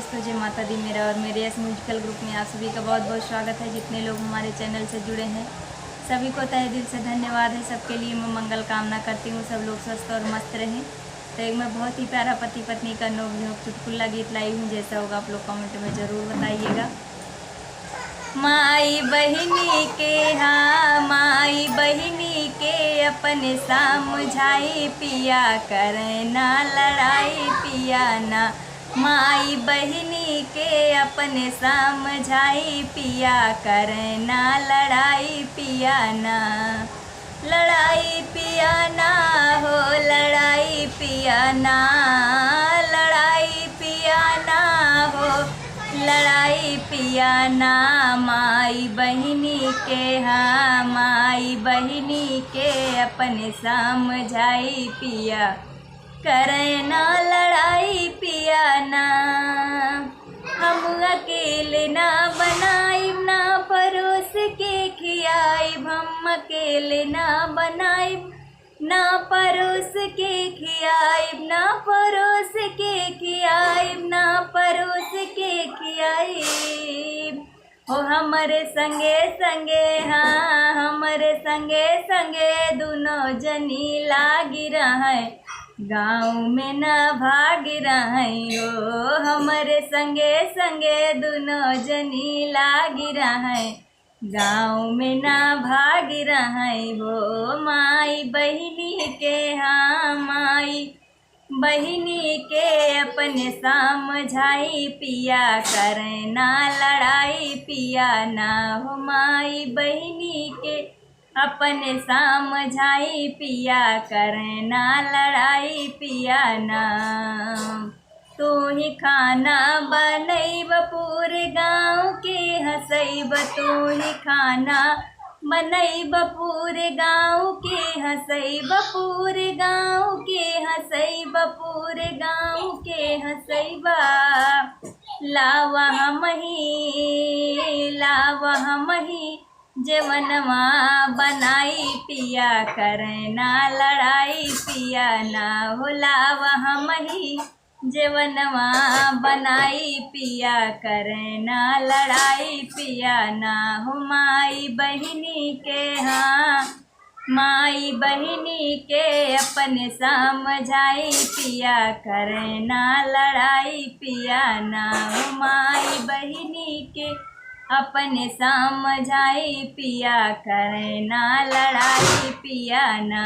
दोस्तों, जय माता दी। मेरा और मेरे यस म्यूजिकल ग्रुप में आप सभी का बहुत बहुत स्वागत है। जितने लोग हमारे चैनल से जुड़े हैं सभी को तहे दिल से धन्यवाद है। सबके लिए मैं मंगल कामना करती हूँ, सब लोग स्वस्थ और मस्त रहें। तो एक मैं बहुत ही प्यारा पति पत्नी का नोक झोंक चुटकुला गीत लाई हूँ। जैसा होगा आप लोग कमेंट में ज़रूर बताइएगा। माई बहिनी के माई बहिनी के अपने समझाई पिया करे ना लड़ाई पिया ना। माई बहिनी के अपने समझाई पिया करे ना लड़ाई पिया ना। लड़ाई पिया ना हो लड़ाई पिया ना। लड़ाई पिया ना हो लड़ाई पिया ना। माई बहिनी के माई बहिनी के अपने समझाई पिया करे ना लड़ाई पिया ना। हम अकेले ना बनाइब ना परोस के खियाइब। हम अकेले ना बनाइब ना परोस के खियाइब। ना परोस के खियाइब ना परोस के खियाइब। ओ हमरे संगे संगे हमरे संगे संगे दोनों जनी लागी रहे गाँव में ना भाग रहे। ओ हमरे संगे संगे दोनों जनी लागी रहे गाँव में ना भाग रहे हो। माई बहिनी के माई बहिनी के अपने समझाई पिया करे ना लड़ाई पिया ना हो। माई बहिनी के अपने समझाई पिया करे ना लड़ाई पिया ना। तू ही खाना बनैब पूरे गाँव के हंसैब। तू ही खाना बनैब पूरे गाँव के हंसैब। पूरे गाँव के हंसैब पूरे गाँव के हंसैबा। लावा हमही जेवनवा बनाई पिया करे ना लड़ाई पिया ना हो। लावा हमही जेवनवा बनाई पिया करे ना लड़ाई पिया ना हो। माई बहिनी के माई बहिनी के अपने समझाई पिया करे ना लड़ाई पिया ना हो। माई बहिनी के अपने समझाई पिया करे ना लड़ाई पिया ना।